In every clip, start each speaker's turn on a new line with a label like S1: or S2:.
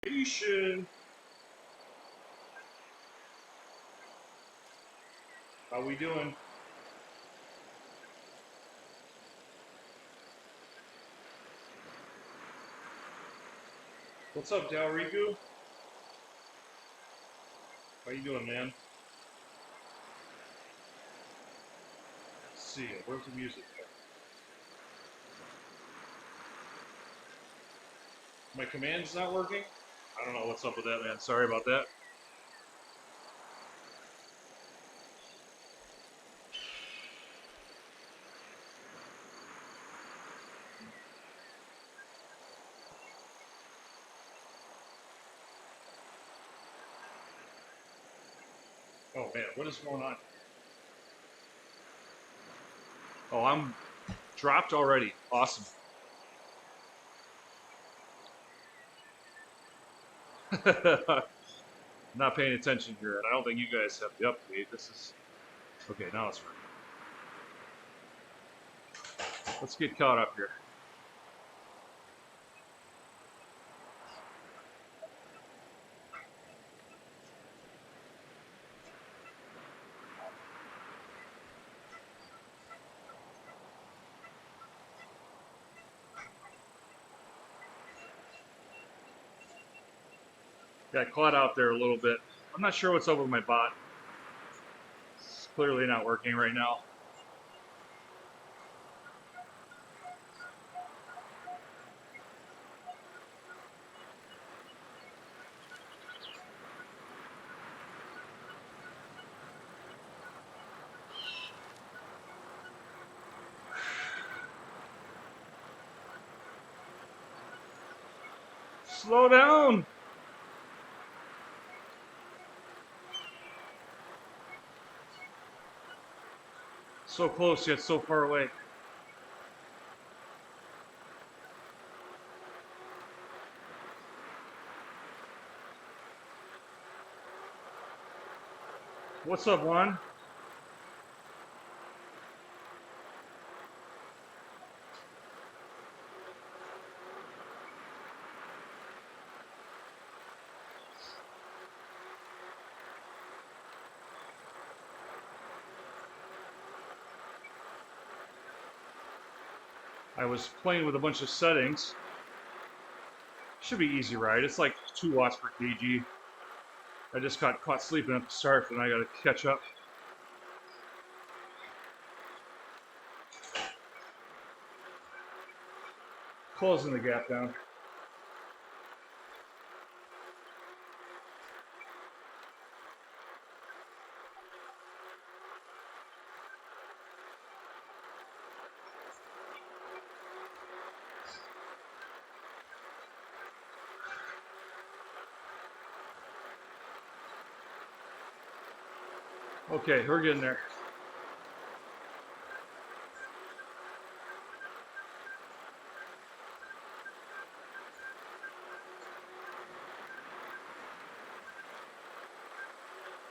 S1: Nation. How we doing? What's up, Dalriku? How you doing, man? Let's see, where's the music? My command's not working? I don't know what's up with that, man. Sorry about that. Oh, man, what is going on? Oh, I'm dropped already. Awesome. Not paying attention here, and I don't think you guys have the update. This is... Okay, now it's working. Let's get caught up here. Got caught out there a little bit. I'm not sure what's up with my bot. It's clearly not working right now. Slow down! So close yet so far away. What's up, Juan? I was playing with a bunch of settings. Should be easy, right? It's like 2 watts per kg. I just got caught sleeping at the start, and I gotta catch up. Closing the gap down. Okay, we're getting there.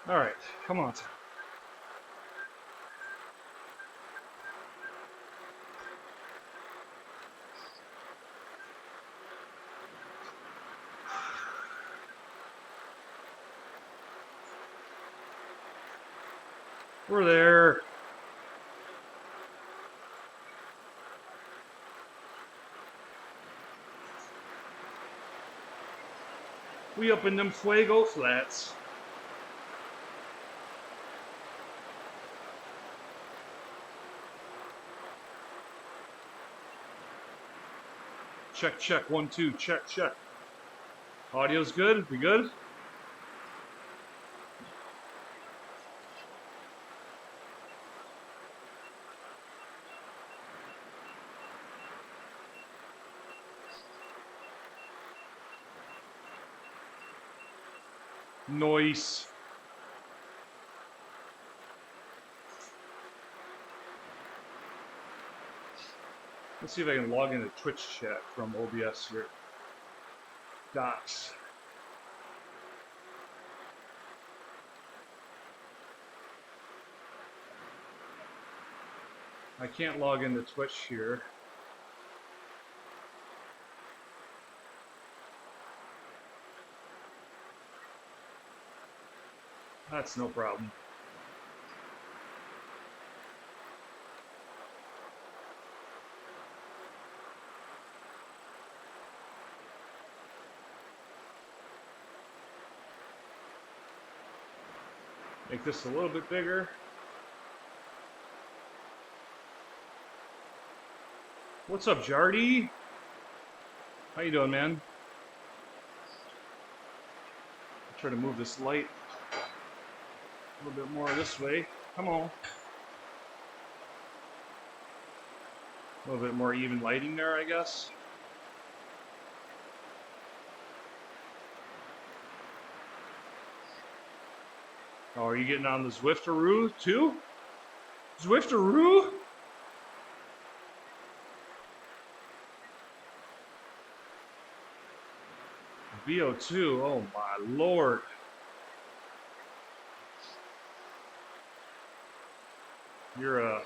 S1: All right, come on. We're there. We up in them Fuego flats. Check, check, 1, 2, check, check. Audio's good? We good? Noise. Let's see if I can log into Twitch chat from OBS here. Docs. I can't log into Twitch here. That's no problem. Make this a little bit bigger. What's up, Jardy? How you doing, man? I'll try to move this light a little bit more this way. Come on. A little bit more even lighting there, I guess. Oh, are you getting on the Zwifteroo too? Zwifteroo? VO2, oh my lord. You're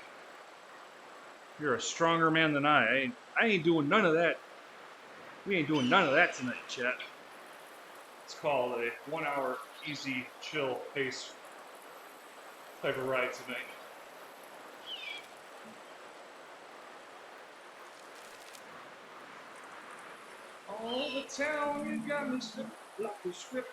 S1: a stronger man than I. I ain't doing none of that. We ain't doing none of that tonight, chat. It's called a 1 hour easy chill pace type of ride tonight. All the town, you got me slipped like the script.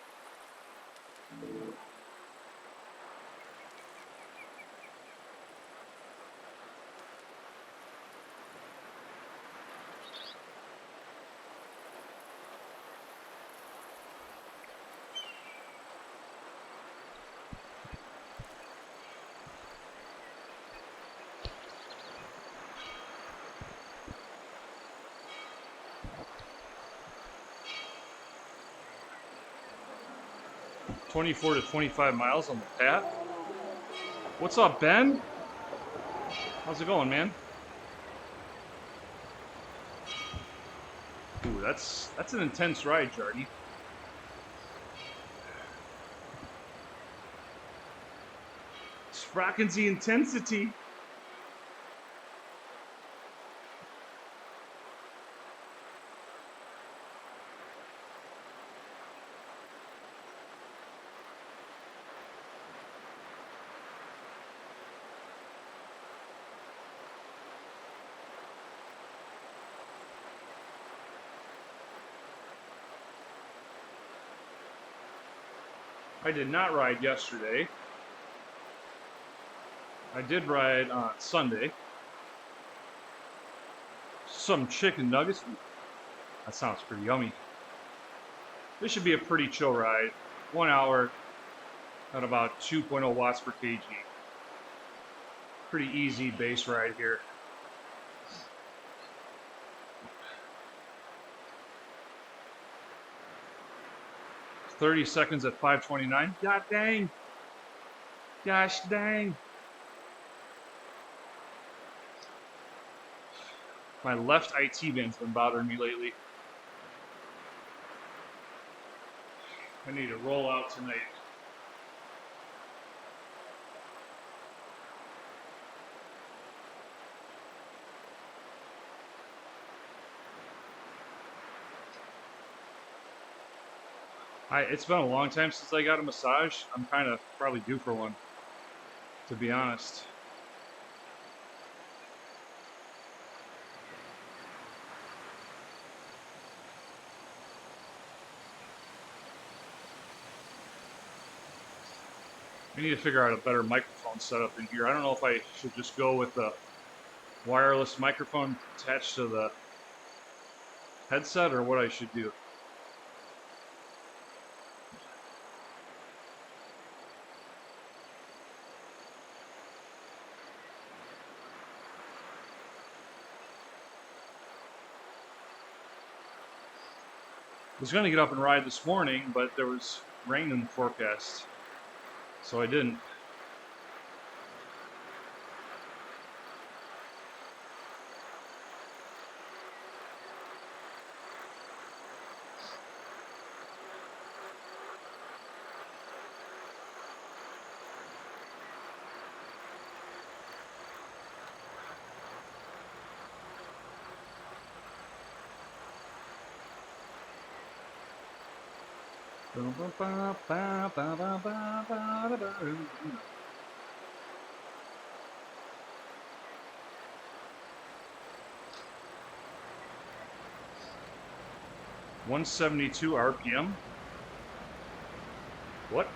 S1: "24 to 25 miles on the path." What's up, Ben? How's it going, man? Ooh, that's an intense ride, Jardy. Sprockens the intensity. I did not ride yesterday. I did ride on Sunday. Some chicken nuggets. That sounds pretty yummy. This should be a pretty chill ride. 1 hour at about 2.0 watts per kg. Pretty easy base ride here. "30 seconds at 5:29. God dang. Gosh dang. My left IT band's been bothering me lately. I need to roll out tonight. It's been a long time since I got a massage. I'm kind of probably due for one, to be honest. I need to figure out a better microphone setup in here. I don't know if I should just go with the wireless microphone attached to the headset or what I should do. I was going to get up and ride this morning, but there was rain in the forecast, so I didn't. 172 RPM. What?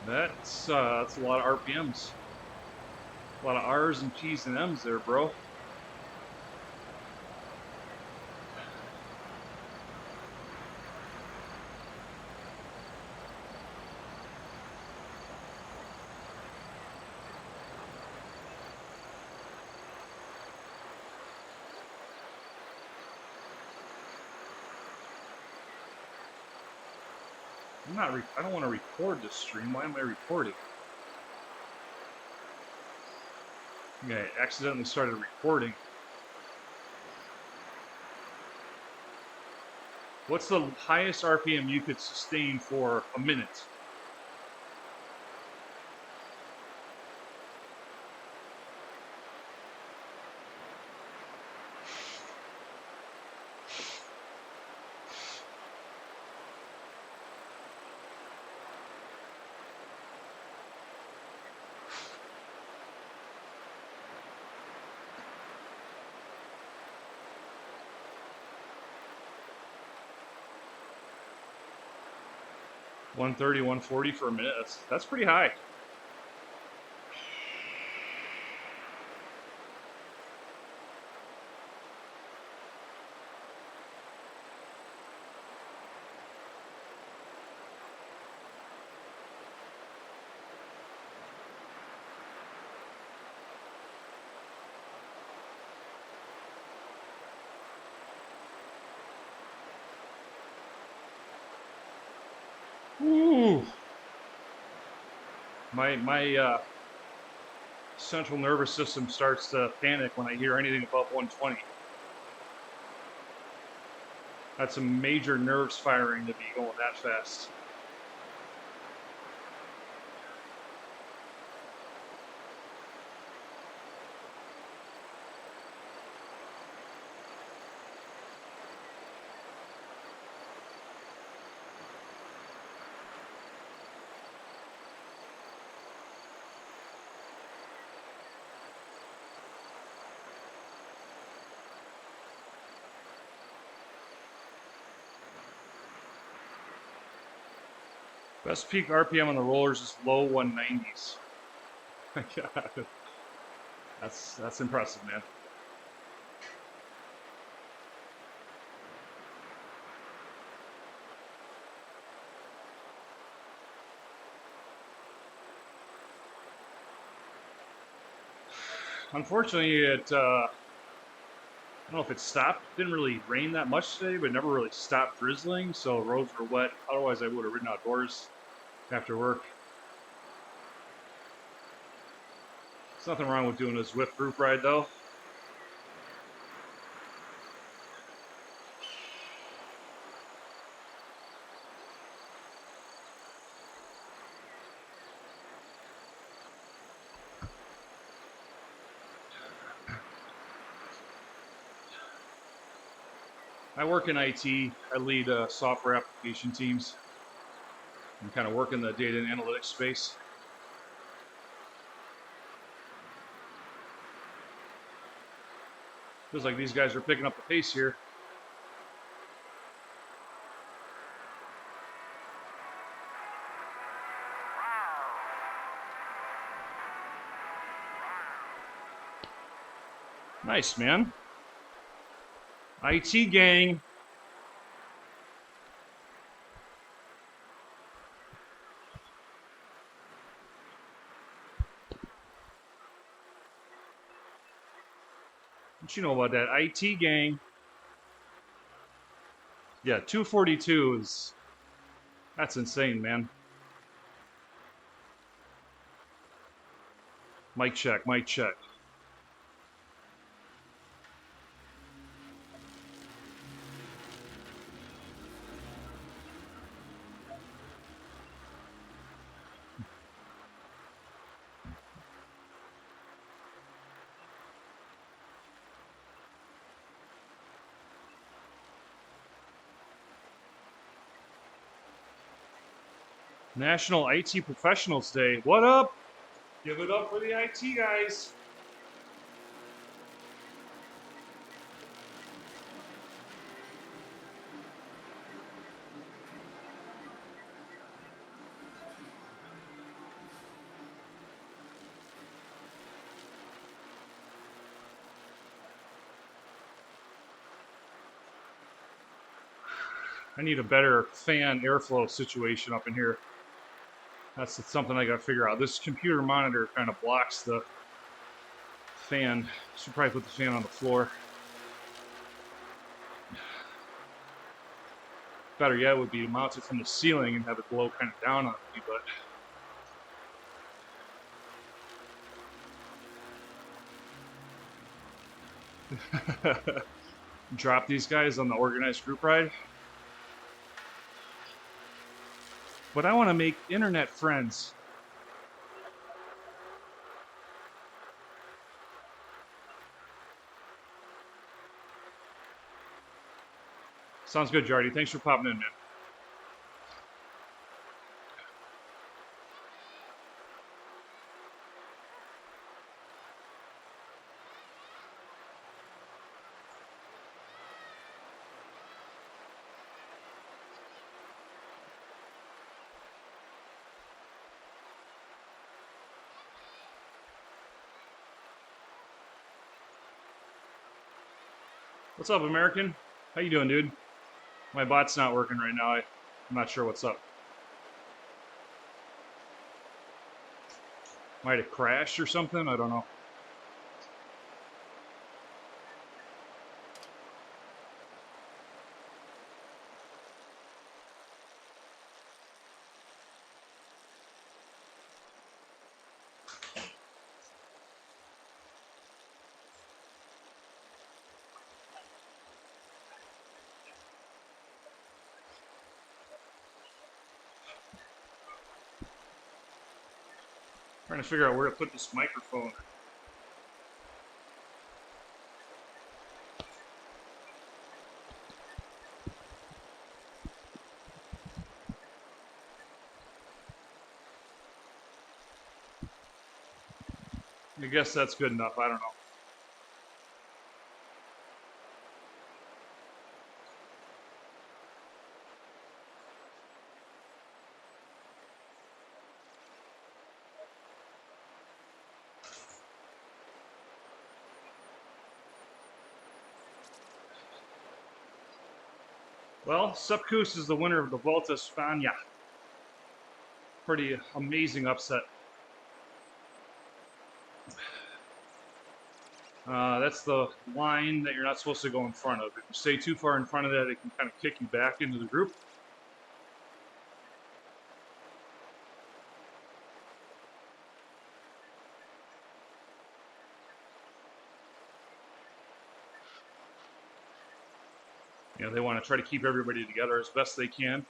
S1: That's a lot of RPMs. A lot of R's and P's and M's there, bro. I don't want to record this stream. Why am I recording? I accidentally started recording. What's the highest RPM you could sustain for a minute? $130, $140 for a minute. That's pretty high. Ooh. My central nervous system starts to panic when I hear anything above 120. That's some major nerves firing to be going that fast. Best peak RPM on the rollers is low 190s. God. That's impressive, man. Unfortunately, I don't know if it stopped. It didn't really rain that much today, but it never really stopped drizzling, so roads were wet. Otherwise, I would have ridden outdoors after work. There's nothing wrong with doing a Zwift group ride, though. I work in IT. I lead software application teams. I'm kind of working the data and analytics space. Feels like these guys are picking up the pace here. Nice, man. IT gang. What you know about that IT gang? Yeah, 242 is... That's insane, man. Mic check, mic check. National IT Professionals Day. What up? Give it up for the IT guys. I need a better fan airflow situation up in here. That's something I got to figure out. This computer monitor kind of blocks the fan. Should probably put the fan on the floor. Better yet would be to mount it from the ceiling and have it blow kind of down on me, but drop these guys on the organized group ride. But I want to make internet friends. Sounds good, Jardy. Thanks for popping in, man. What's up, American? How you doing, dude? My bot's not working right now. I'm not sure what's up. Might have crashed or something. I don't know. Trying to figure out where to put this microphone. I guess that's good enough. I don't know. Well, Subcus is the winner of the Volta Spagna. Pretty amazing upset. That's the line that you're not supposed to go in front of. If you stay too far in front of that, it can kind of kick you back into the group. You know, they want to try to keep everybody together as best they can.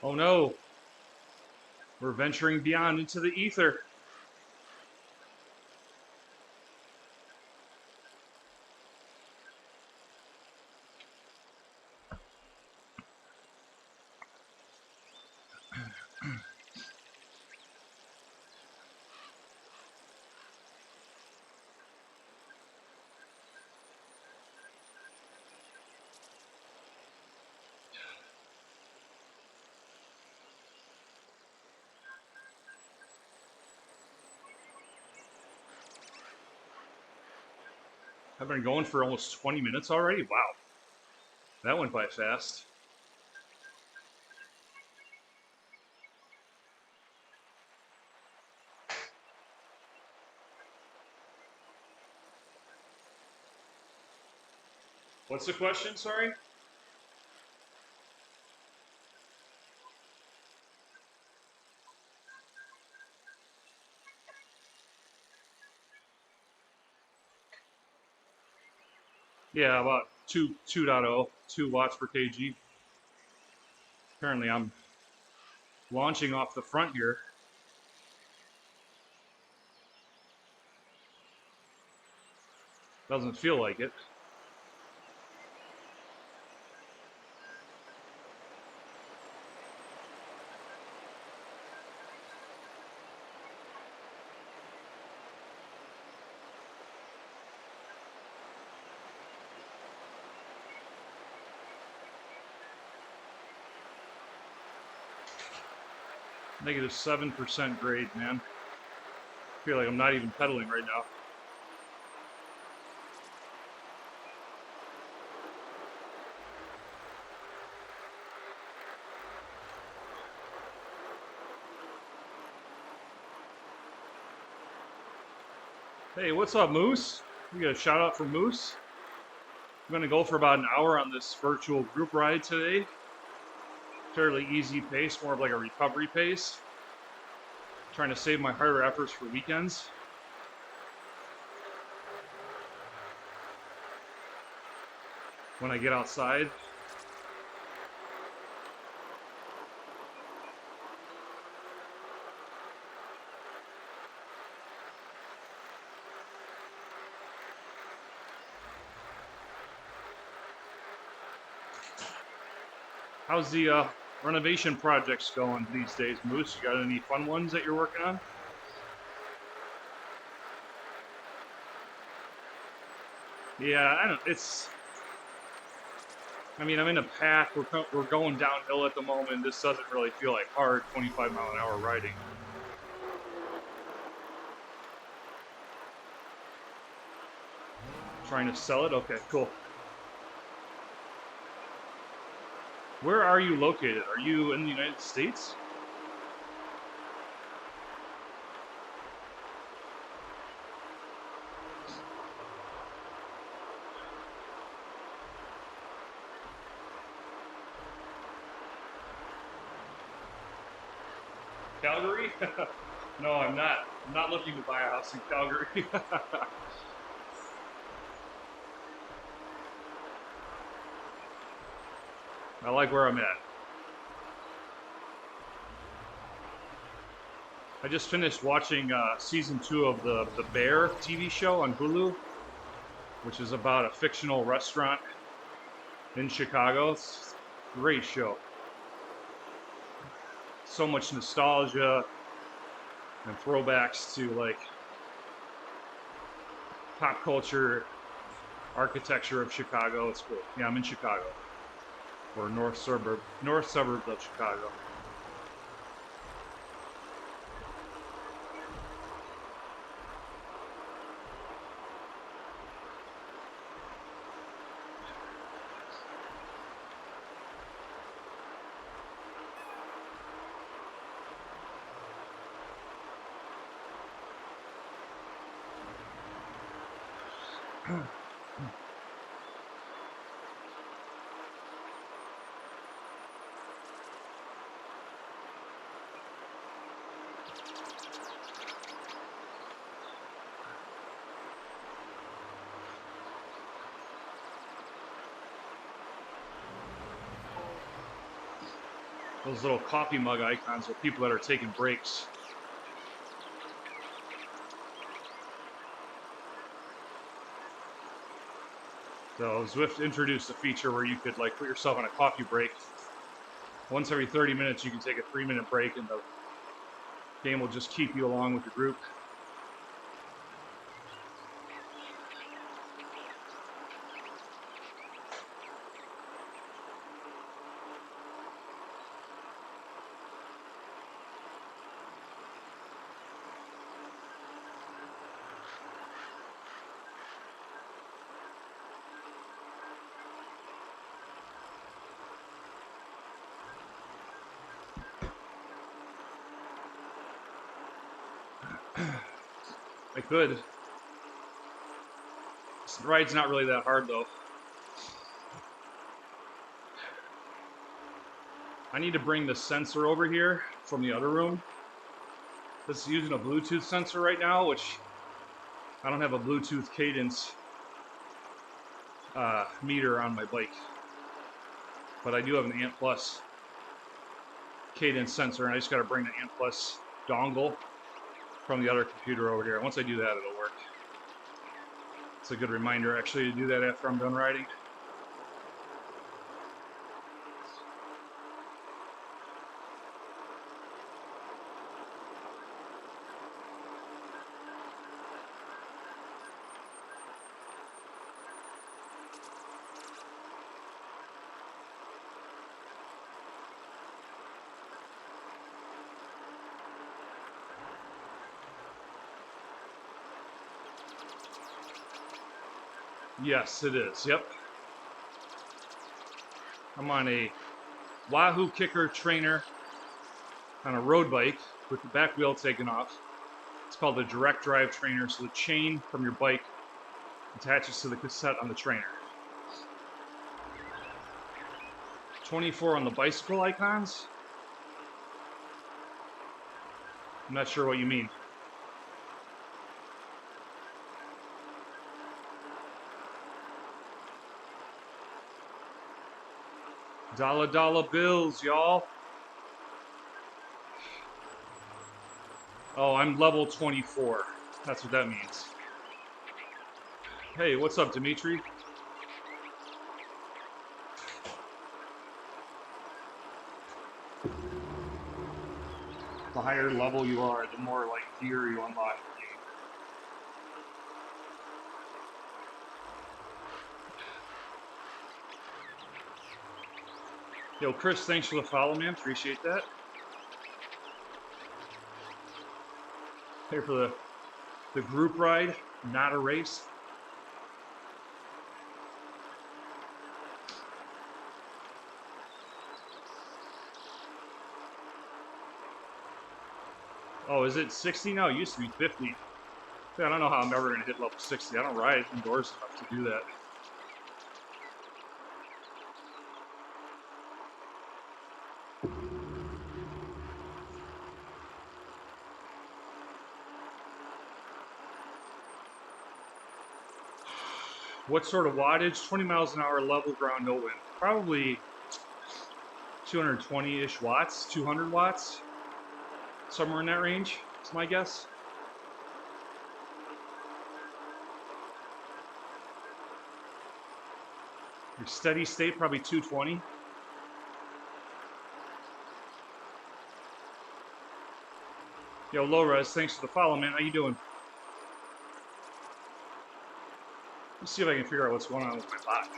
S1: Oh no, we're venturing beyond into the ether. I've been going for almost 20 minutes already. Wow, that went by fast. What's the question? Sorry. Yeah, about 2.0, 2 watts per kg. Apparently I'm launching off the front here. Doesn't feel like it. Negative 7% grade, man. I feel like I'm not even pedaling right now. Hey, what's up, Moose? We got a shout out from Moose. I'm gonna go for about an hour on this virtual group ride today. Fairly easy pace, more of like a recovery pace. Trying to save my harder efforts for weekends. When I get outside. How's the renovation projects going these days, Moose? You got any fun ones that you're working on? Yeah, I don't. I mean, I'm in a path. We're going downhill at the moment. This doesn't really feel like hard 25-mile-an-hour riding. Trying to sell it? Okay, cool. Where are you located? Are you in the United States? Calgary? No, I'm not. I'm not looking to buy a house in Calgary. I like where I'm at. I just finished watching season 2 of the Bear TV show on Hulu, which is about a fictional restaurant in Chicago. It's a great show. So much nostalgia and throwbacks to like pop culture, architecture of Chicago. It's cool. Yeah, I'm in Chicago, or north suburb of Chicago. Those little coffee mug icons are people that are taking breaks. So Zwift introduced a feature where you could like put yourself on a coffee break. Once every 30 minutes, you can take a 3-minute break, and the game will just keep you along with the group. I could. This ride's not really that hard though. I need to bring the sensor over here from the other room. This is using a Bluetooth sensor right now, which I don't have a Bluetooth cadence meter on my bike, but I do have an Ant Plus cadence sensor, and I just got to bring the Ant Plus dongle from the other computer over here. Once I do that, it'll work. It's a good reminder actually to do that after I'm done riding. Yes, it is. Yep. I'm on a Wahoo Kicker trainer on a road bike with the back wheel taken off. It's called a direct drive trainer, so the chain from your bike attaches to the cassette on the trainer. 24 on the bicycle icons? I'm not sure what you mean. Dollar bills, y'all. Oh, I'm level 24. That's what that means. Hey, what's up, Dimitri? The higher level you are, the more like gear you unlock. Yo, Chris, thanks for the follow, man. Appreciate that. Here for the group ride, not a race. Oh, is it 60 now? It used to be 50. I don't know how I'm ever going to hit level 60. I don't ride indoors enough to do that. What sort of wattage? 20 miles an hour, level ground, no wind. Probably 220-ish watts, 200 watts. Somewhere in that range, is my guess. Your steady state, probably 220. Yo, Low-Res, thanks for the follow, man. How you doing? Let's see if I can figure out what's going on with my bot.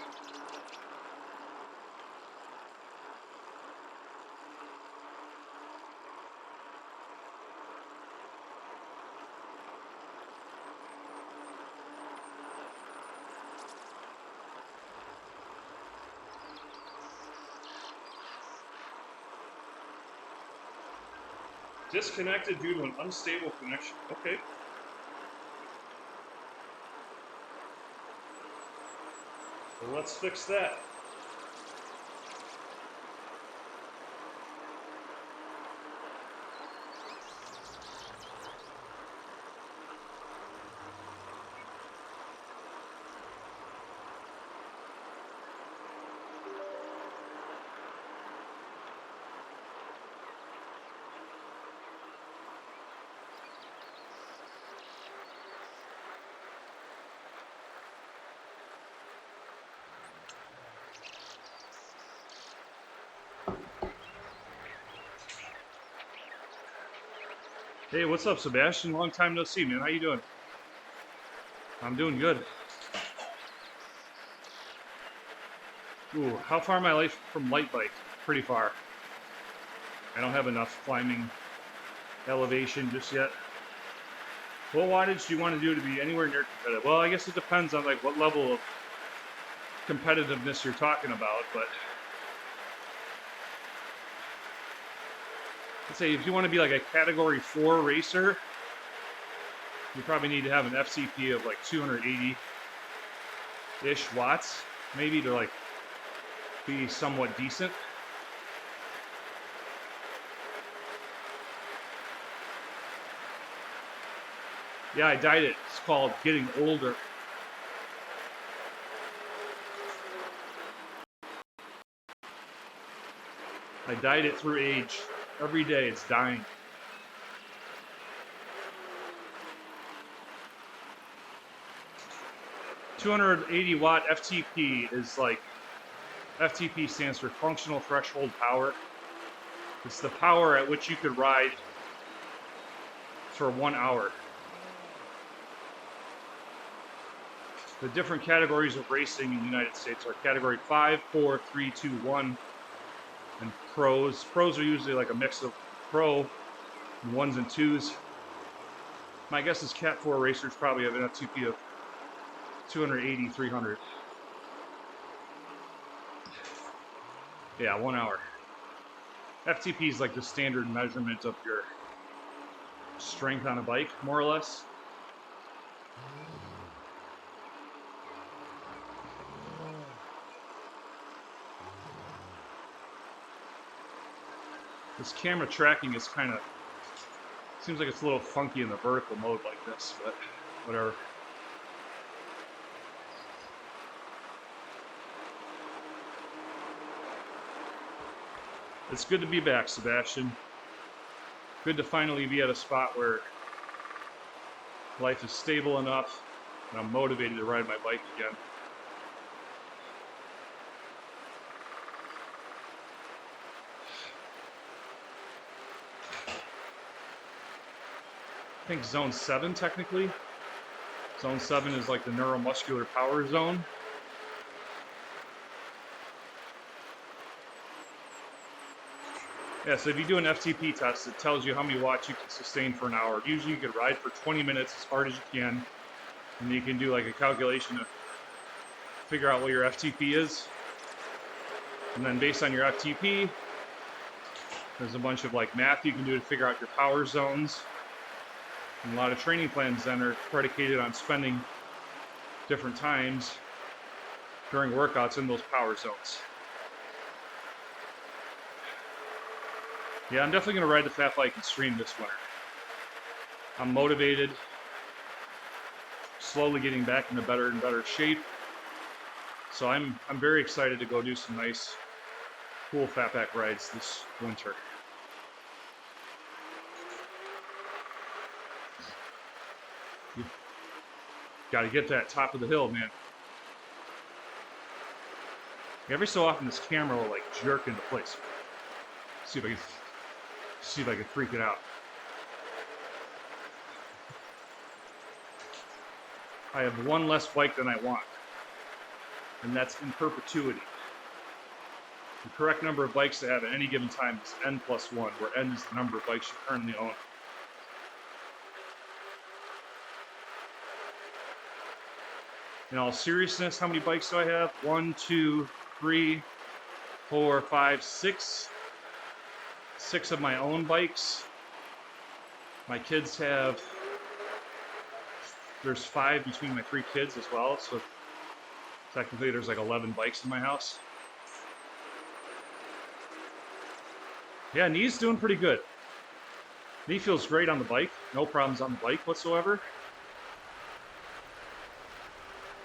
S1: Disconnected due to an unstable connection. Okay. Well, let's fix that. Hey, what's up, Sebastian? Long time no see, man. How you doing? I'm doing good. Ooh, how far am I from light bike? Pretty far. I don't have enough climbing elevation just yet. What wattage do you want to do to be anywhere near competitive? Well, I guess it depends on like what level of competitiveness you're talking about, but let's say if you want to be like a category 4 racer, you probably need to have an FCP of like 280-ish watts, maybe, to like be somewhat decent. Yeah, I dyed it. It's called Getting Older. I died it through age. Every day it's dying. $280 watt FTP is like, FTP stands for functional threshold power. It's the power at which you could ride for 1 hour. The different categories of racing in the United States are category 5, 4, 3, 2, 1, and pros. Pros are usually like a mix of pro and 1s and 2s. My guess is Cat 4 racers probably have an FTP of 280, 300. Yeah, 1 hour. FTP is like the standard measurement of your strength on a bike, more or less. This camera tracking is kind of, seems like it's a little funky in the vertical mode like this, but whatever. It's good to be back, Sebastian. Good to finally be at a spot where life is stable enough and I'm motivated to ride my bike again. I think zone 7 technically. Zone 7 is like the neuromuscular power zone. Yeah, so if you do an FTP test, it tells you how many watts you can sustain for an hour. Usually you can ride for 20 minutes as hard as you can, and then you can do like a calculation to figure out what your FTP is. And then based on your FTP, there's a bunch of like math you can do to figure out your power zones. And a lot of training plans then are predicated on spending different times during workouts in those power zones. Yeah, I'm definitely going to ride the Fat Bike Extreme this winter. I'm motivated, slowly getting back into better and better shape. So I'm very excited to go do some nice, cool fatback rides this winter. You got to get that top of the hill, man. Every so often, this camera will like jerk into place. See if I can freak it out. I have one less bike than I want, and that's in perpetuity. The correct number of bikes to have at any given time is n+1, where n is the number of bikes you currently own. In all seriousness, how many bikes do I have? 1, 2, 3, 4, 5, 6. 6 of my own bikes. My kids have, there's 5 between my 3 kids as well, so technically there's like 11 bikes in my house. Yeah, knee's doing pretty good. Knee feels great on the bike. No problems on the bike whatsoever.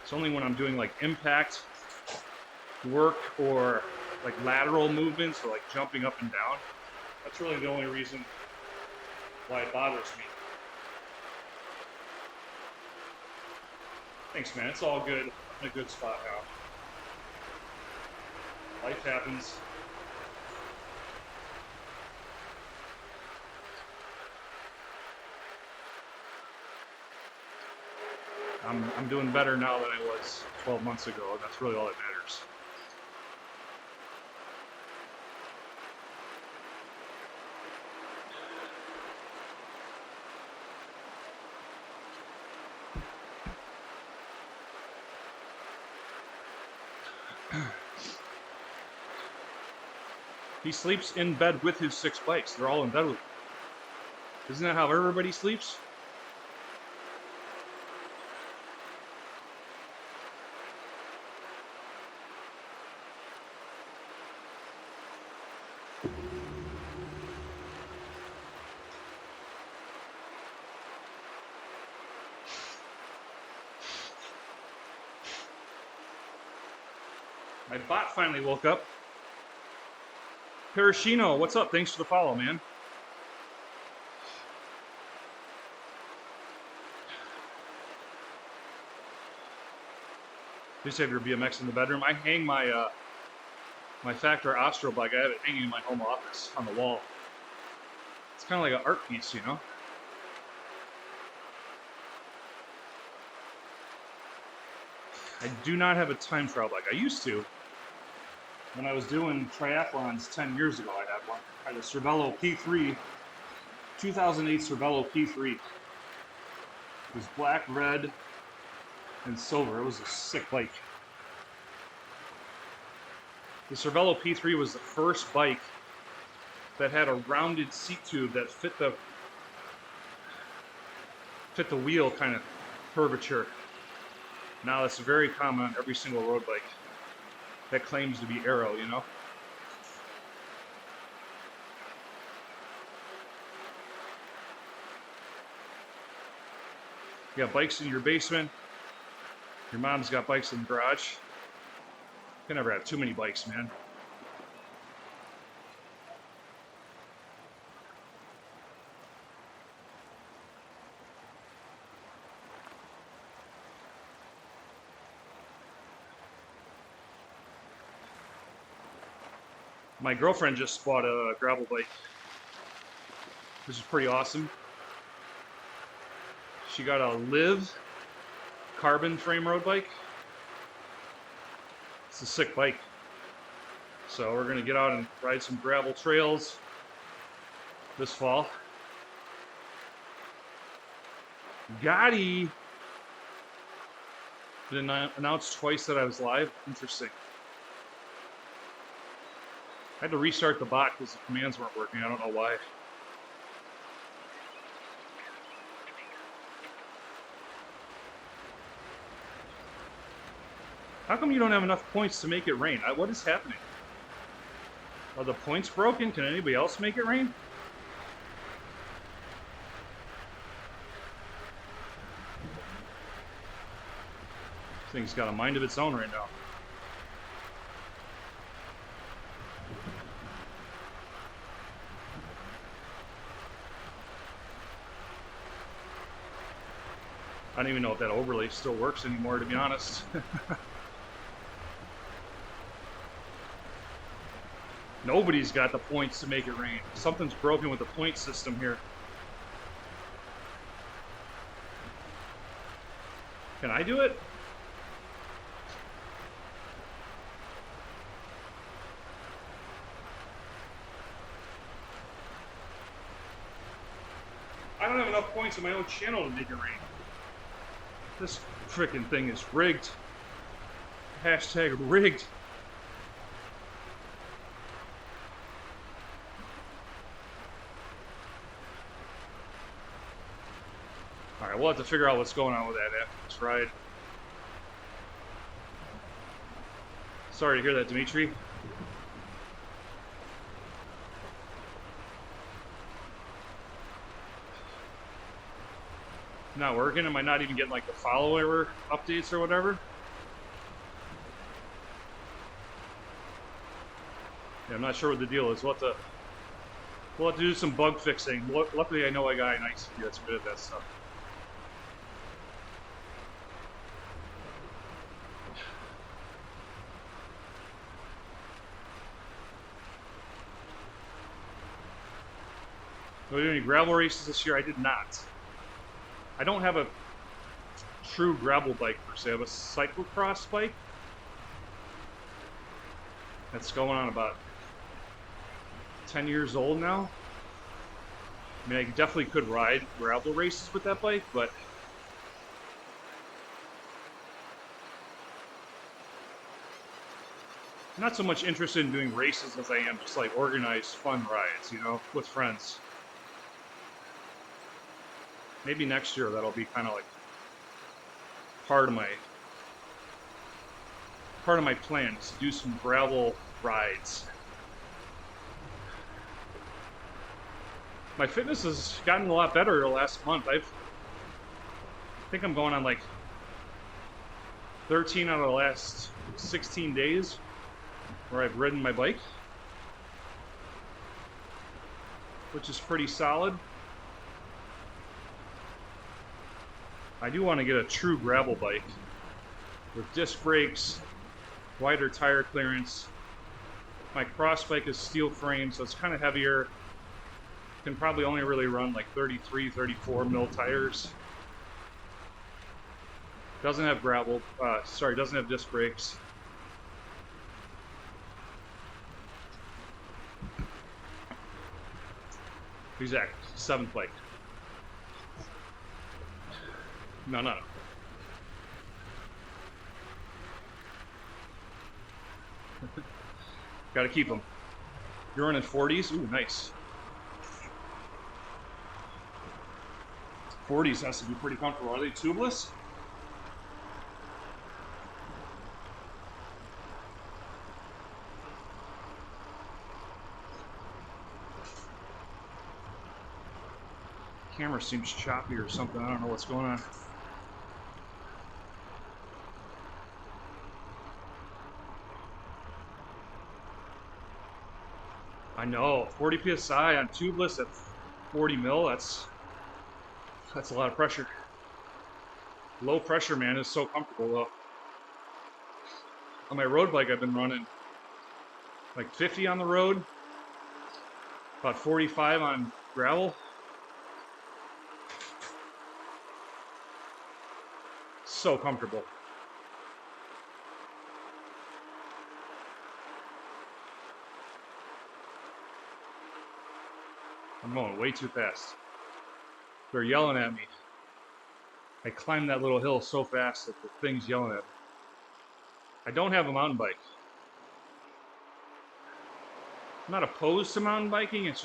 S1: It's only when I'm doing like impact work or like lateral movements or like jumping up and down. That's really the only reason why it bothers me. Thanks, man. It's all good. I'm in a good spot now. Life happens. I'm doing better now than I was 12 months ago, and that's really all that matters. He sleeps in bed with his 6 bikes. They're all in bed with him. Isn't that how everybody sleeps? My bot finally woke up. Parashino, what's up? Thanks for the follow, man. You just have your BMX in the bedroom. I hang my my Factor Astro bike. I have it hanging in my home office on the wall. It's kind of like an art piece, you know? I do not have a time trial bike. I used to. When I was doing triathlons 10 years ago, I had one. I had a Cervelo P3, 2008 Cervelo P3. It was black, red, and silver. It was a sick bike. The Cervelo P3 was the first bike that had a rounded seat tube that fit the wheel kind of curvature. Now that's very common on every single road bike that claims to be aero, you know? You got bikes in your basement. Your mom's got bikes in the garage. You can never have too many bikes, man. My girlfriend just bought a gravel bike, which is pretty awesome. She got a Live carbon frame road bike. It's a sick bike. So we're gonna get out and ride some gravel trails this fall. Gotti! Been announced twice that I was live. Interesting. I had to restart the bot because the commands weren't working. I don't know why. How come you don't have enough points to make it rain? What is happening? Are the points broken? Can anybody else make it rain? This thing's got a mind of its own right now. I don't even know if that overlay still works anymore, to be honest. Nobody's got the points to make it rain. Something's broken with the point system here. Can I do it? I don't have enough points in my own channel to make it rain. This frickin' thing is rigged. Hashtag rigged. Alright, we'll have to figure out what's going on with that after this ride. Sorry to hear that, Dimitri. Not working? Am I not even getting like the follower updates or whatever? Yeah, I'm not sure what the deal is. We'll have to do some bug fixing. Luckily, I know a guy in ICP that's good at that stuff. Did we do any gravel races this year? I did not. I don't have a true gravel bike per se. I have a cyclocross bike that's going on about 10 years old now. I mean, I definitely could ride gravel races with that bike, but I'm not so much interested in doing races as I am just like organized fun rides, you know, with friends. Maybe next year that'll be kind of like part of my plan is to do some gravel rides. My fitness has gotten a lot better the last month. I think I'm going on like 13 out of the last 16 days where I've ridden my bike. which is pretty solid. I do want to get a true gravel bike with disc brakes, wider tire clearance. My cross bike is steel frame, so it's kind of heavier. Can probably only really run like 33, 34 mil tires. Doesn't have doesn't have disc brakes. Exact, 7th bike. No. Gotta keep them. You're running 40s? Ooh, nice. 40s has to be pretty comfortable. Are they tubeless? Camera seems choppy or something. I don't know what's going on. I know, 40 psi on tubeless at 40 mil. That's a lot of pressure. Low pressure, man, is so comfortable though. On my road bike, I've been running like 50 on the road, about 45 on gravel. So comfortable. I'm going way too fast. They're yelling at me. I climbed that little hill so fast that the thing's yelling at me. I don't have a mountain bike. I'm not opposed to mountain biking, it's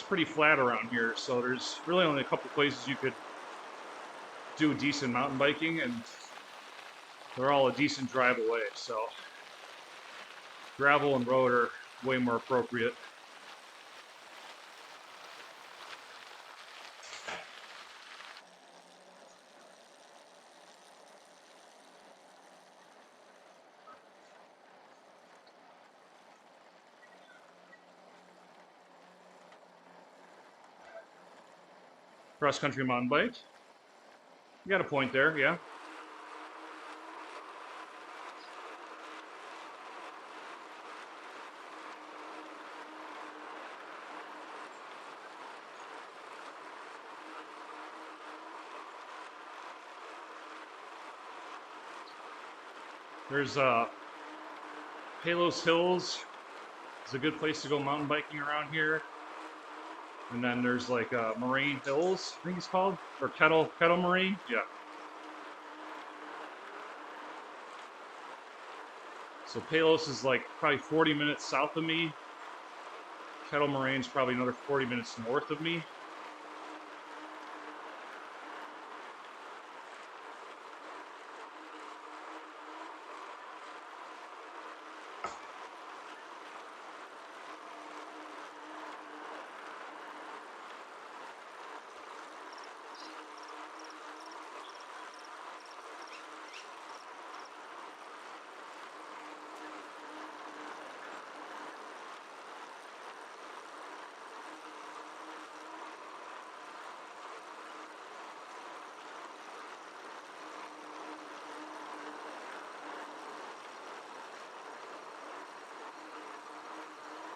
S1: pretty flat around here, so there's really only a couple places you could do decent mountain biking, and they're all a decent drive away, so gravel and road are way more appropriate. Cross-country mountain bike. You got a point there, yeah. There's Palos Hills is a good place to go mountain biking around here. And then there's like Moraine Hills, I think it's called, or Kettle Moraine, yeah. So Palos is like probably 40 minutes south of me. Kettle Moraine's probably another 40 minutes north of me.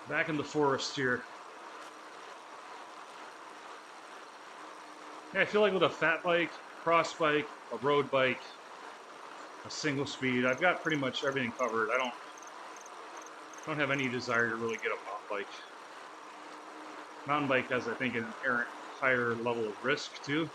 S1: Back in the forest here. Yeah, I feel like with a fat bike, cross bike, a road bike, a single speed, I've got pretty much everything covered. I don't have any desire to really get a mountain bike. Mountain bike has, I think, an inherent higher level of risk too.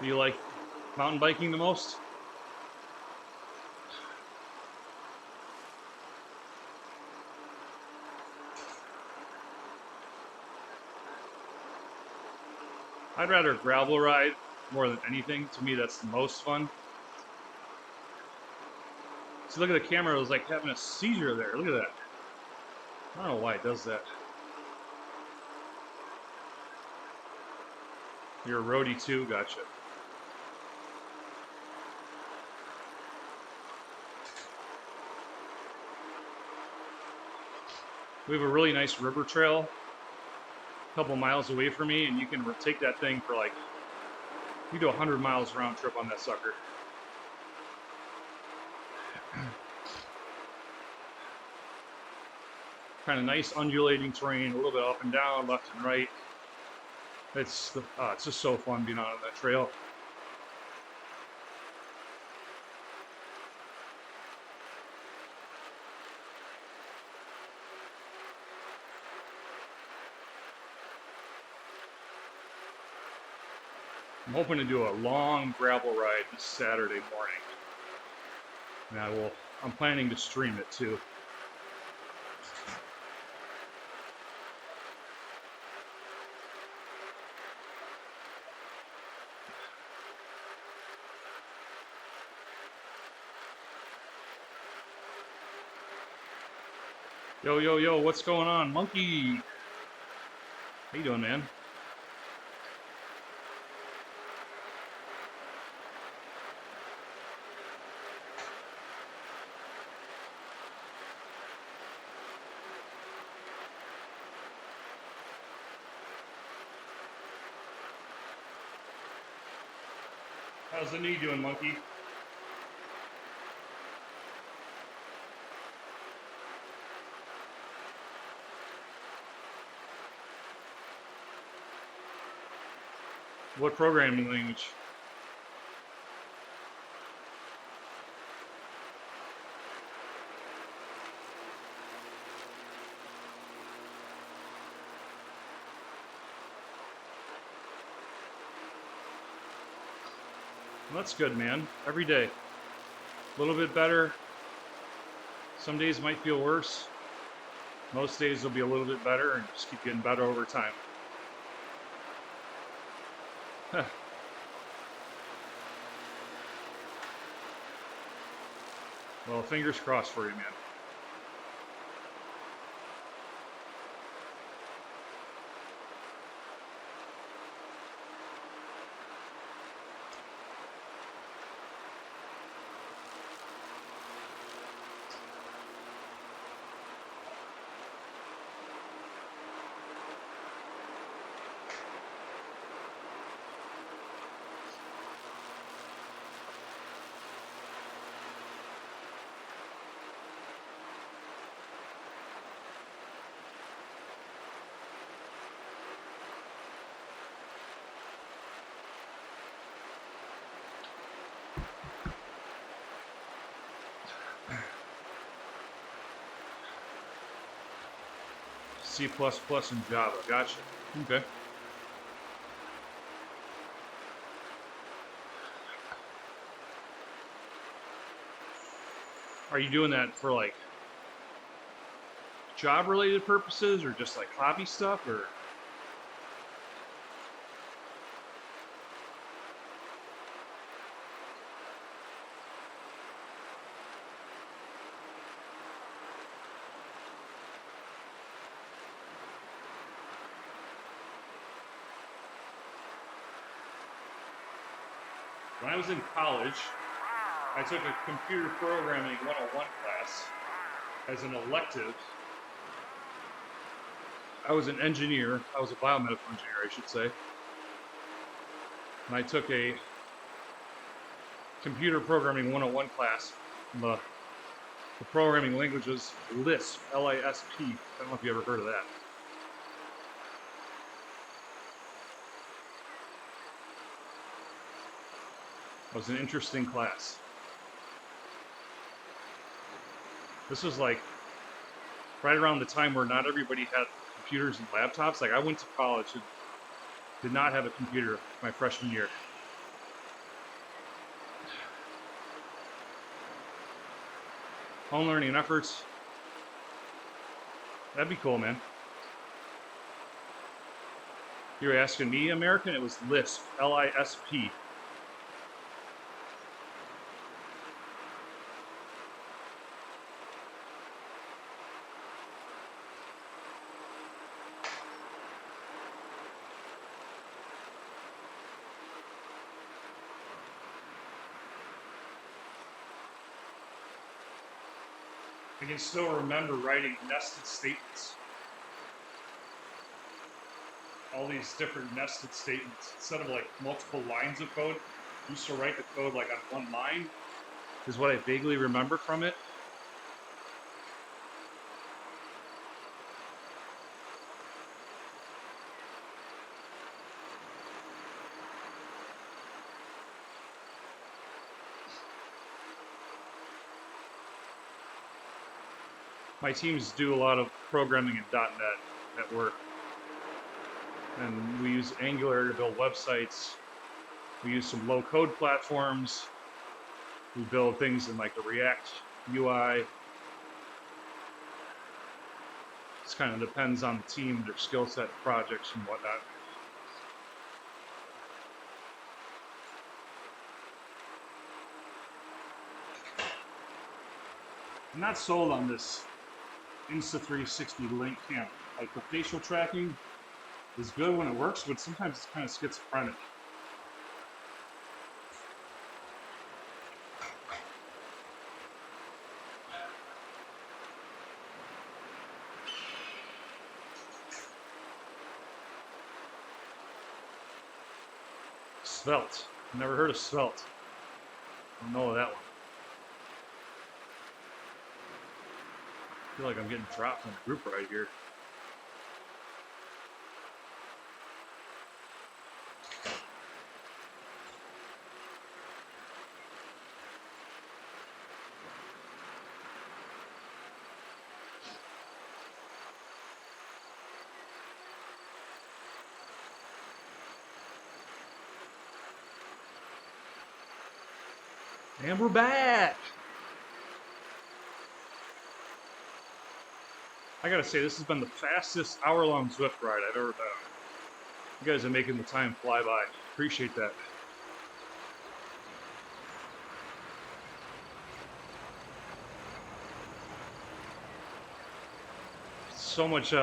S1: Do you like mountain biking the most? I'd rather gravel ride more than anything. To me, that's the most fun. See, look at the camera. It was like having a seizure there. Look at that. I don't know why it does that. You're a roadie too? Gotcha. We have a really nice river trail a couple miles away from me, and you can take that thing for like, you do 100 miles round trip on that sucker. Kind of nice undulating terrain, a little bit up and down, left and right. It's just so fun being on that trail. I'm hoping to do a long gravel ride this Saturday morning. And I'm planning to stream it too. Yo, yo, yo, what's going on? Monkey! How you doing, man? How's the knee doing, Monkey? What programming language? Well, that's good, man. Every day. A little bit better. Some days might feel worse. Most days will be a little bit better and just keep getting better over time. Huh. Well, fingers crossed for you, man. C++ and Java. Gotcha. Okay. Are you doing that for like job related purposes or just like hobby stuff or? When I was in college, I took a computer programming 101 class as an elective. I was an engineer. I was a biomedical engineer, I should say. And I took a computer programming 101 class. The programming language was Lisp, L-I-S-P. I don't know if you ever heard of that. It was an interesting class. This was like right around the time where not everybody had computers and laptops. Like I went to college and did not have a computer my freshman year. Home learning efforts. That'd be cool, man. You were asking me, American? It was Lisp, L-I-S-P. I can still remember writing nested statements. All these different nested statements. Instead of like multiple lines of code, I used to write the code like on one line, is what I vaguely remember from it. My teams do a lot of programming in .NET at work, and we use Angular to build websites. We use some low-code platforms. We build things in like the React UI. It kind of depends on the team, their skill set, projects, and whatnot. I'm not sold on this Insta360 link camera. Like the facial tracking is good when it works, but sometimes it's kind of schizophrenic. Svelte. Never heard of Svelte. Don't know that one. I feel like I'm getting dropped in the group right here. And we're back! I gotta say, this has been the fastest hour-long Zwift ride I've ever been on. You guys are making the time fly by. Appreciate that. So much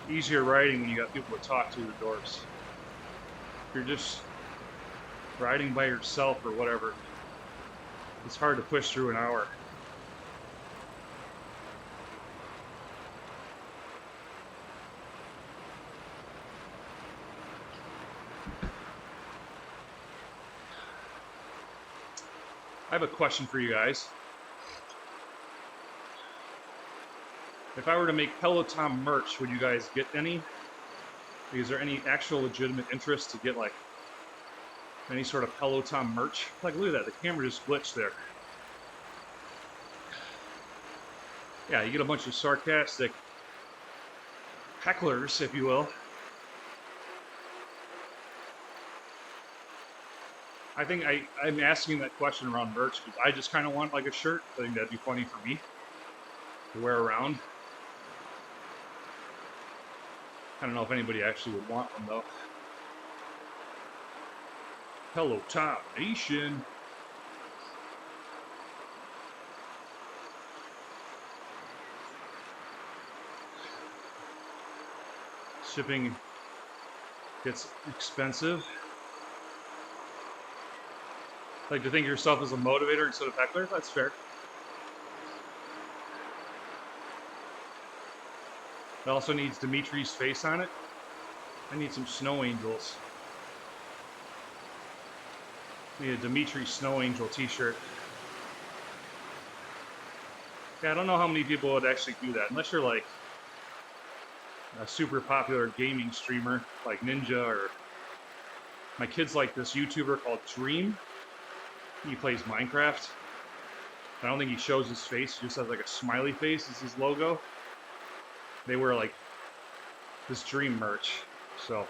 S1: easier riding when you got people to talk to indoors. If you're just riding by yourself or whatever, it's hard to push through an hour. I have a question for you guys. If I were to make Peloton merch, would you guys get any? Is there any actual legitimate interest to get like any sort of Peloton merch? Like, look at that, the camera just glitched there. Yeah, you get a bunch of sarcastic hecklers, if you will. I think I'm asking that question around merch because I just kind of want like a shirt. I think that'd be funny for me to wear around. I don't know if anybody actually would want one though. Peloton Nation. Shipping gets expensive. Like to think of yourself as a motivator instead of heckler? That's fair. It also needs Dimitri's face on it. I need some snow angels. I need a Dimitri Snow Angel t-shirt. Yeah, I don't know how many people would actually do that, unless you're like a super popular gaming streamer like Ninja, or my kids like this YouTuber called Dream. He plays Minecraft. I don't think he shows his face, he just has like a smiley face as his logo. They wear like this Dream merch, so.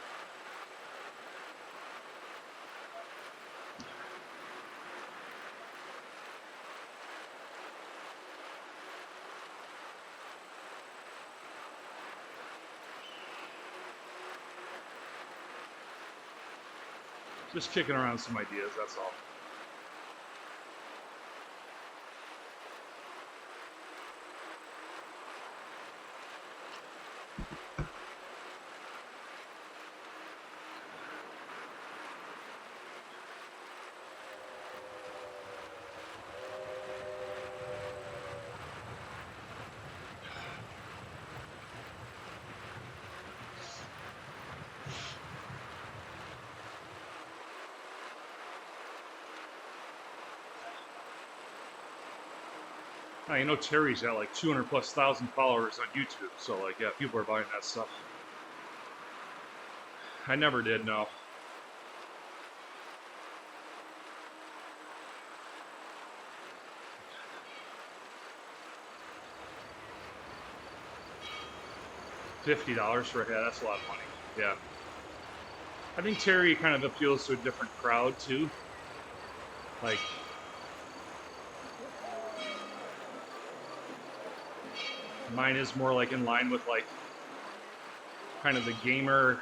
S1: Just kicking around some ideas, that's all. Now, you know Terry's got like 200 plus thousand followers on YouTube, so like, yeah, people are buying that stuff. I never did, no. $50 for a hat, that's a lot of money. Yeah. I think Terry kind of appeals to a different crowd too. Like, mine is more like in line with like kind of the gamer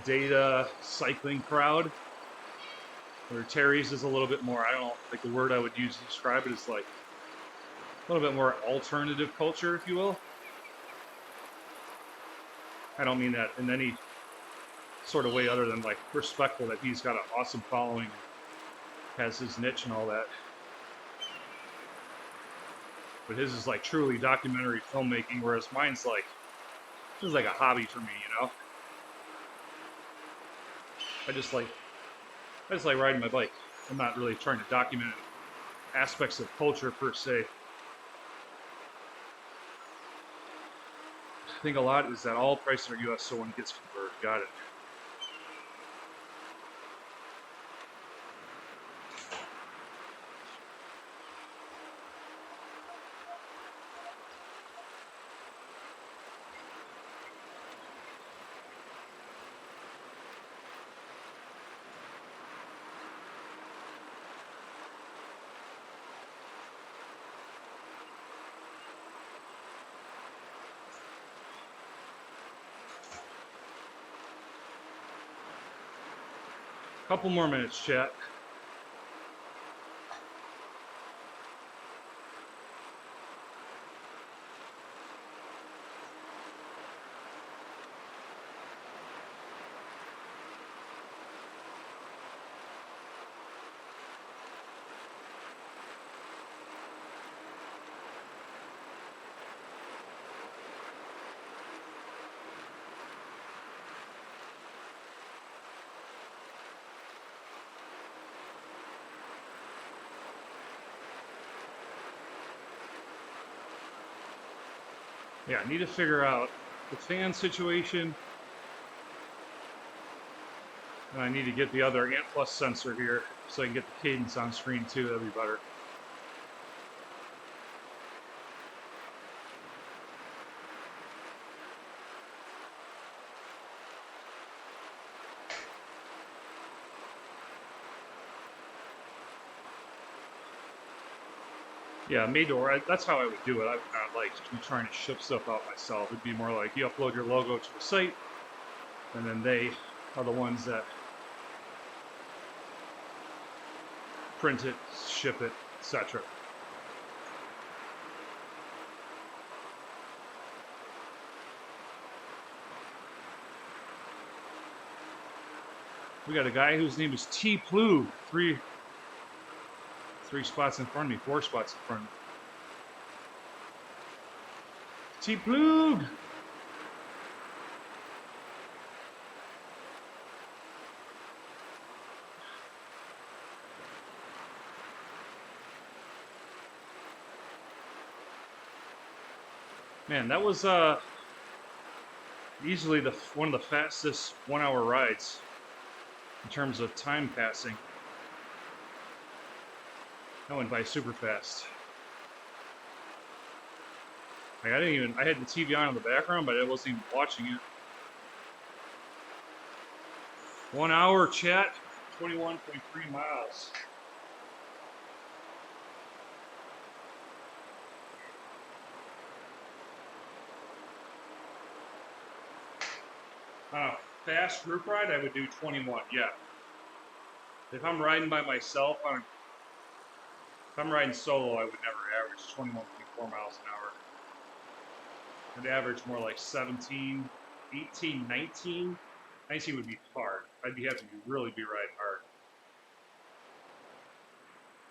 S1: data cycling crowd. Where Terry's is a little bit more, I don't know, like the word I would use to describe it is like a little bit more alternative culture, if you will. I don't mean that in any sort of way other than like respectful that he's got an awesome following, has his niche and all that. But his is like truly documentary filmmaking, whereas mine's like, this is like a hobby for me, you know? I just like riding my bike. I'm not really trying to document aspects of culture per se. I think a lot is that all prices are US, so when it gets converted, got it. Couple more minutes, chat. Yeah, I need to figure out the fan situation, and I need to get the other Ant Plus sensor here so I can get the cadence on screen too. That'd be better. Yeah, Mador, that's how I would do it. I would not like be trying to ship stuff out myself. It'd be more like you upload your logo to the site, and then they are the ones that print it, ship it, etc. We got a guy whose name is T Plug, three spots in front of me, 4 spots in front of me. T Plug! Man, that was easily one of the fastest 1 hour rides in terms of time passing. That went by super fast. Like I had the TV on in the background, but I wasn't even watching it. 1 hour, chat, 21.3 miles. On a fast group ride, I would do 21, yeah. If I'm riding by myself, if I'm riding solo, I would never average 21.4 miles an hour. I'd average more like 17, 18, 19. 19 would be hard. I'd have to really be riding hard.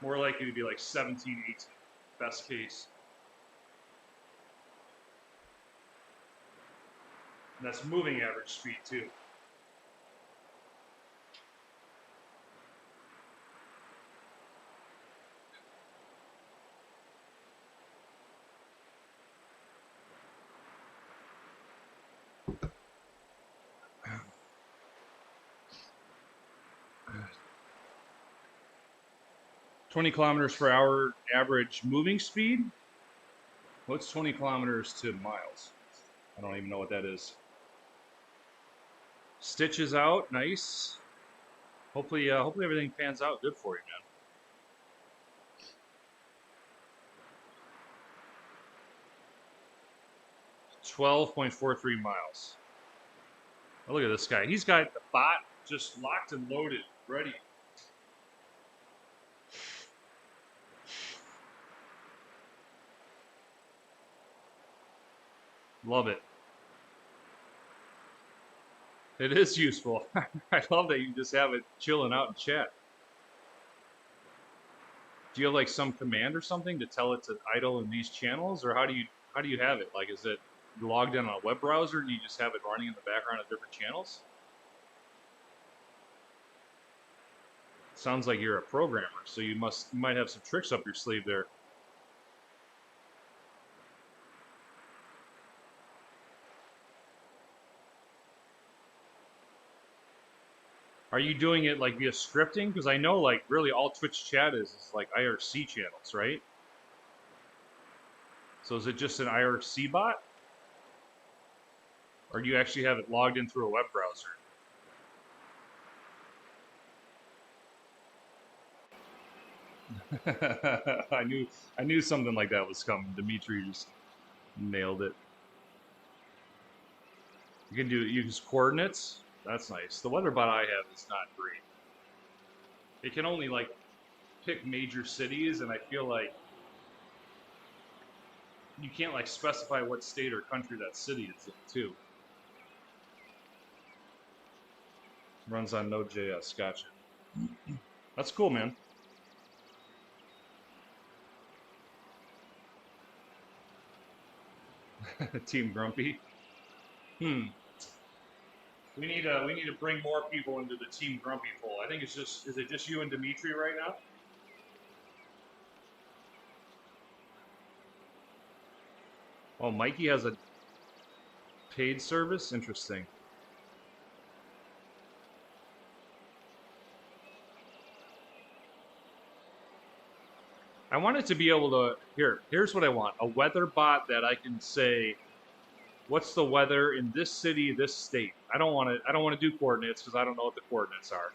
S1: More likely to be like 17, 18, best case. And that's moving average speed too. 20 kilometers per hour average moving speed. What's 20 kilometers to miles? I don't even know what that is. Stitches out, nice. Hopefully everything pans out good for you, man. 12.43 miles. Oh, look at this guy. He's got the bot just locked and loaded, ready. Love it. It is useful. I love that you just have it chilling out in chat. Do you have like some command or something to tell it to idle in these channels, or how do you have it? Like, is it logged in on a web browser and you just have it running in the background of different channels? Sounds like you're a programmer, so you might have some tricks up your sleeve there. Are you doing it like via scripting? Because I know like really all Twitch chat is like IRC channels, right? So is it just an IRC bot? Or do you actually have it logged in through a web browser? I knew something like that was coming. Dimitri just nailed it. You can use coordinates. That's nice. The weather bot I have is not great. It can only like pick major cities, and I feel like you can't like specify what state or country that city is in too. Runs on Node.js. Gotcha. That's cool, man. Team Grumpy. We need to bring more people into the Team Grumpy poll. I think it's just is it just you and Dimitri right now? Oh, Mikey has a paid service. Interesting. I want it to be able to here's what I want. A weather bot that I can say what's the weather in this city, this state. I don't want to do coordinates because I don't know what the coordinates are.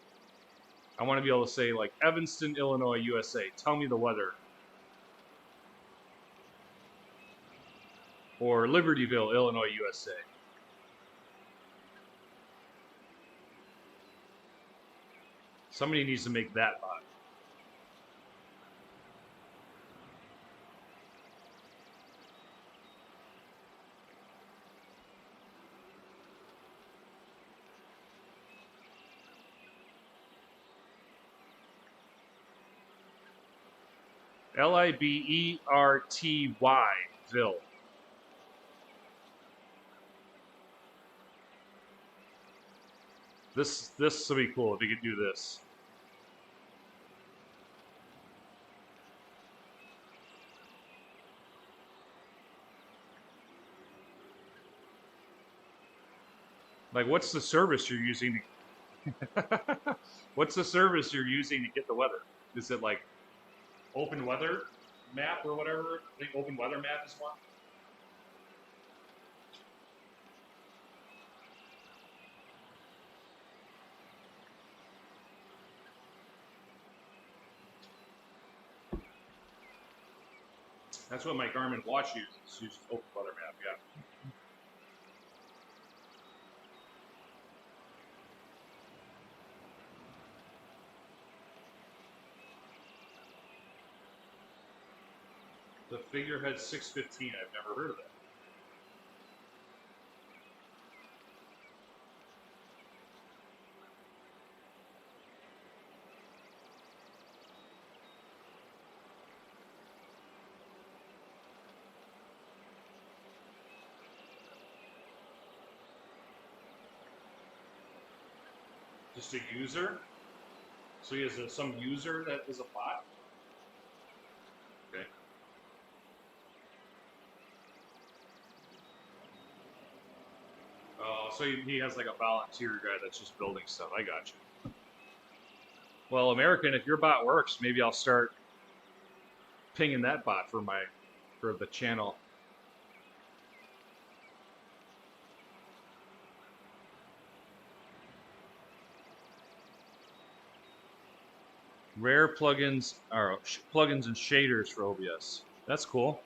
S1: I want to be able to say like Evanston, Illinois, USA. Tell me the weather. Or Libertyville, Illinois, USA. Somebody needs to make that bot. Liberty, Ville. This would be cool if you could do this. Like, what's the service you're using? What's the service you're using to get the weather? Is it like Open Weather Map or whatever? I think Open Weather Map is one. That's what my Garmin watch uses. It uses Open Weather Map, yeah. The Figurehead 615. I've never heard of that. Just a user? So he has some user that is a bot? Okay. So he has like a volunteer guy that's just building stuff. I got you. Well, American, if your bot works, maybe I'll start pinging that bot for the channel. Rare plugins are plugins and shaders for OBS. That's cool.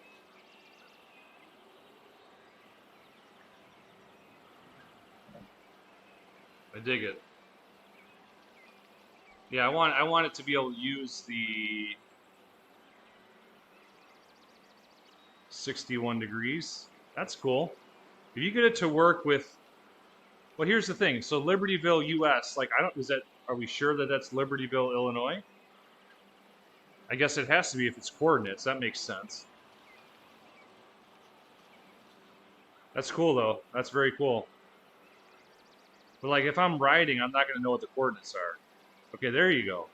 S1: I dig it. Yeah, I want it to be able to use the 61 degrees. That's cool. If you get it to work with, well, here's the thing. So Libertyville, US, like are we sure that that's Libertyville, Illinois? I guess it has to be if it's coordinates. That makes sense. That's cool though. That's very cool. But like if I'm riding, I'm not going to know what the coordinates are. Okay, there you go.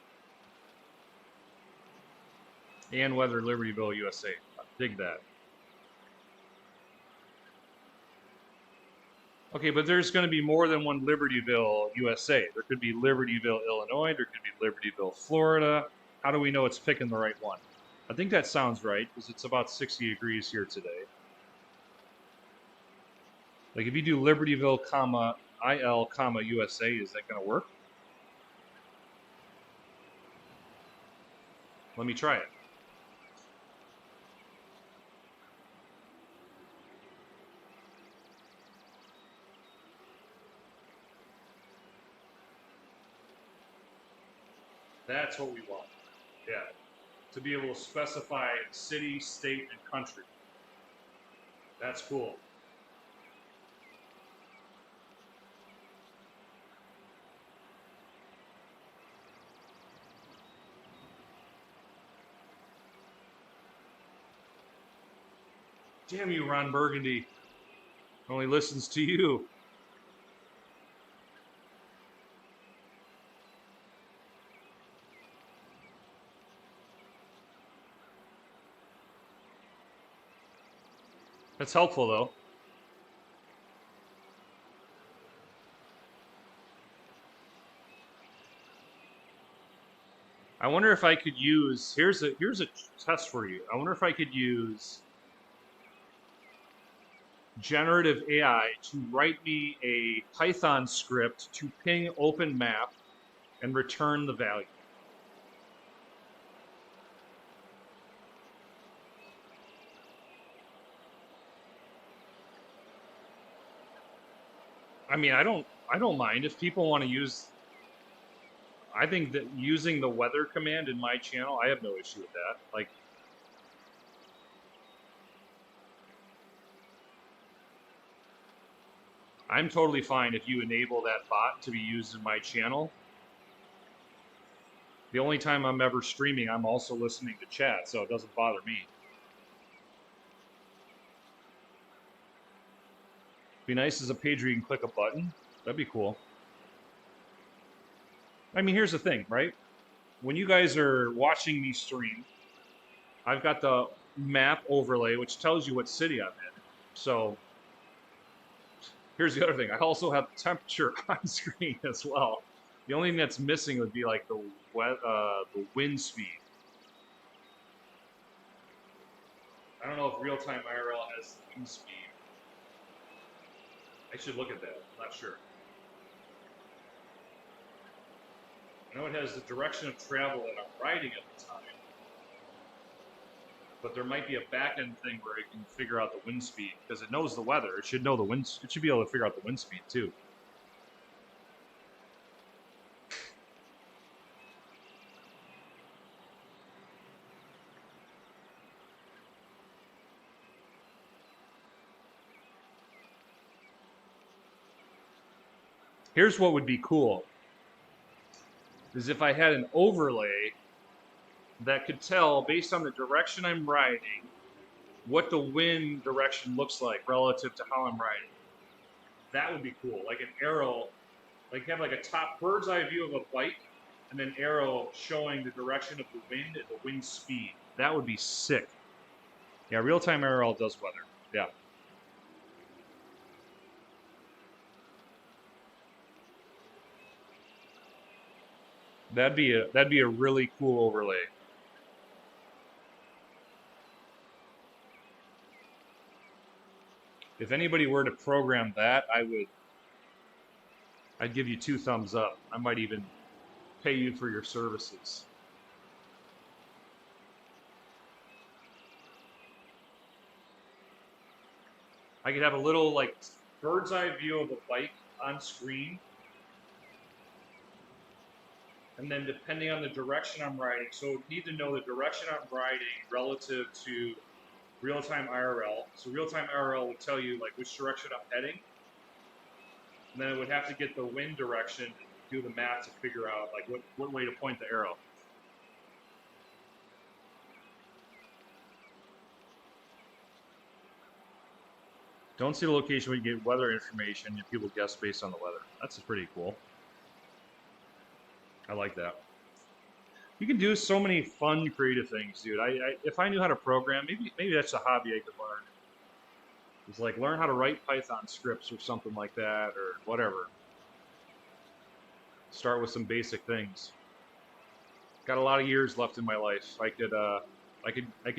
S1: And weather Libertyville, USA. Dig that. Okay, but there's going to be more than one Libertyville, USA. There could be Libertyville, Illinois. There could be Libertyville, Florida. How do we know it's picking the right one? I think that sounds right because it's about 60 degrees here today. Like if you do Libertyville, comma, IL, comma, USA, is that going to work? Let me try it. That's what we want. Yeah. To be able to specify city, state, and country. That's cool. Damn you, Ron Burgundy. Only listens to you. That's helpful, though. I wonder if I could use, here's a test for you. I wonder if I could use generative AI to write me a Python script to ping open map and return the value. I mean, I don't mind if people want to use. I think that using the weather command in my channel, I have no issue with that. Like, I'm totally fine if you enable that bot to be used in my channel. The only time I'm ever streaming, I'm also listening to chat, so it doesn't bother me. Be nice as a page where you can click a button. That'd be cool. I mean, here's the thing, right? When you guys are watching me stream, I've got the map overlay, which tells you what city I'm in. So here's the other thing. I also have the temperature on screen as well. The only thing that's missing would be like the wind speed. I don't know if real-time IRL has the wind speed. I should look at that. I'm not sure. I know it has the direction of travel that I'm riding at the time. But there might be a back-end thing where it can figure out the wind speed because it knows the weather. It should know the wind. It should be able to figure out the wind speed too. Here's what would be cool is if I had an overlay that could tell based on the direction I'm riding what the wind direction looks like relative to how I'm riding. That would be cool. Like an arrow, like have like a top bird's eye view of a bike and then arrow showing the direction of the wind and the wind speed. That would be sick. Yeah, real-time IRL does weather. Yeah. That'd be a really cool overlay. If anybody were to program that, I'd give you 2 thumbs up. I might even pay you for your services. I could have a little like bird's eye view of a bike on screen, and then depending on the direction I'm riding, so I need to know the direction I'm riding relative to real-time IRL. So real-time IRL would tell you like which direction I'm heading, and then it would have to get the wind direction and do the math to figure out like what way to point the arrow. Don't see the location where you get weather information and people guess based on the weather. That's pretty cool. I like that. You can do so many fun, creative things, dude. If I knew how to program, maybe that's a hobby I could learn. It's like learn how to write Python scripts or something like that, or whatever. Start with some basic things. Got a lot of years left in my life. I could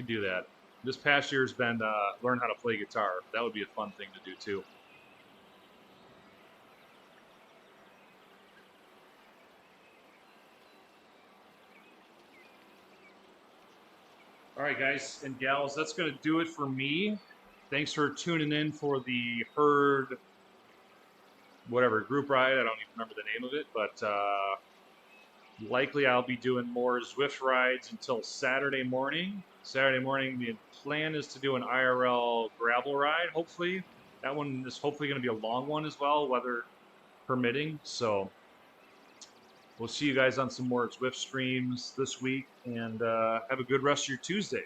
S1: do that. This past year's been learn how to play guitar. That would be a fun thing to do too. All right, guys and gals, that's going to do it for me. Thanks for tuning in for the herd, whatever, group ride. I don't even remember the name of it, but likely I'll be doing more Zwift rides until Saturday morning. Saturday morning, the plan is to do an IRL gravel ride, hopefully. That one is hopefully going to be a long one as well, weather permitting. So we'll see you guys on some more Zwift streams this week, and have a good rest of your Tuesday.